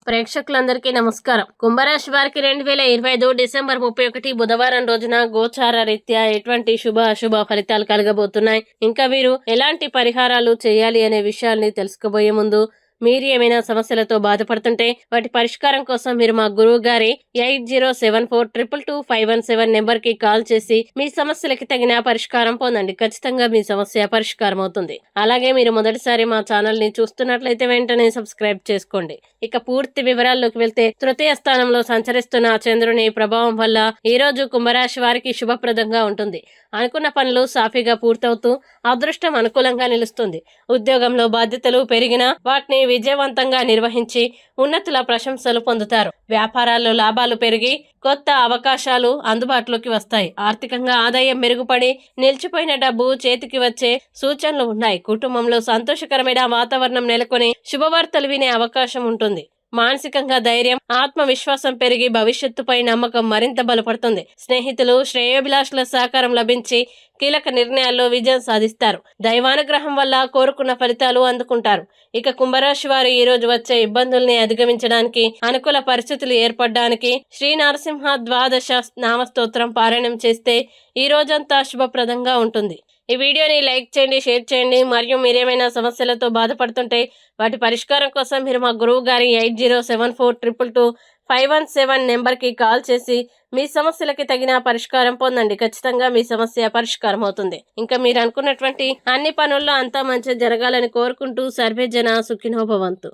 ప్రేక్షకులందరికీ నమస్కారం. కుంభరాశి వారికి 2025 డిసెంబర్ 31 బుధవారం రోజున గోచార రీత్యా ఎటువంటి శుభ అశుభ ఫలితాలు కలగబోతున్నాయి, ఇంకా వీరు ఎలాంటి పరిహారాలు చేయాలి అనే విషయాల్ని తెలుసుకోబోయే ముందు మీరు ఏమైనా సమస్యలతో బాధపడుతుంటే వాటి పరిష్కారం కోసం మీరు మా గురువు గారి 8074222517 నెంబర్ కి కాల్ చేసి మీ సమస్యలకి తగిన పరిష్కారం పొందండి. ఖచ్చితంగా మీ సమస్య పరిష్కారం అవుతుంది. అలాగే మీరు మొదటిసారి మా ఛానల్ ని చూస్తున్నట్లయితే వెంటనే సబ్స్క్రైబ్ చేసుకోండి. ఇక పూర్తి వివరాల్లోకి వెళ్తే, తృతీయ స్థానంలో సంచరిస్తున్న చంద్రుని ప్రభావం వల్ల ఈ రోజు కుంభరాశి వారికి శుభప్రదంగా ఉంటుంది. అనుకున్న పనులు సాఫీగా పూర్తవుతూ అదృష్టం అనుకూలంగా నిలుస్తుంది. ఉద్యోగంలో బాధ్యతలు పెరిగినా వాటిని విజయవంతంగా నిర్వహించి ఉన్నతుల ప్రశంసలు పొందుతారు. వ్యాపారాల్లో లాభాలు పెరిగి కొత్త అవకాశాలు అందుబాటులోకి వస్తాయి. ఆర్థికంగా ఆదాయం మెరుగుపడి నిలిచిపోయిన డబ్బు చేతికి వచ్చే సూచనలు ఉన్నాయి. కుటుంబంలో సంతోషకరమైన వాతావరణం నెలకొని శుభవార్తలు వినే అవకాశం ఉంటుంది. మానసికంగా ధైర్యం, ఆత్మవిశ్వాసం పెరిగి భవిష్యత్తుపై నమ్మకం మరింత బలపడుతుంది. స్నేహితులు, శ్రేయోభిలాషుల సహకారం లభించి కీలక నిర్ణయాల్లో విజయం సాధిస్తారు. దైవానుగ్రహం వల్ల కోరుకున్న ఫలితాలు అందుకుంటారు. ఇక కుంభరాశి వారు ఈ రోజు వచ్చే ఇబ్బందుల్ని అధిగమించడానికి, అనుకూల పరిస్థితులు ఏర్పడడానికి శ్రీ నరసింహ ద్వాదశ నామస్తోత్రం పారాయణం చేస్తే ఈ రోజంతా శుభప్రదంగా ఉంటుంది. ఈ వీడియోని లైక్ చేయండి, షేర్ చేయండి. మరియు మీరేమైనా సమస్యలతో బాధపడుతుంటే వాటి పరిష్కారం కోసం మీరు మా గురువు గారి 8074222517 నెంబర్కి కాల్ చేసి మీ సమస్యలకి తగిన పరిష్కారం పొందండి. ఖచ్చితంగా మీ సమస్య పరిష్కారం అవుతుంది. ఇంకా మీరు అనుకున్నటువంటి అన్ని పనుల్లో అంతా మంచి జరగాలని కోరుకుంటూ సర్వే జన సుఖినో భవంతు.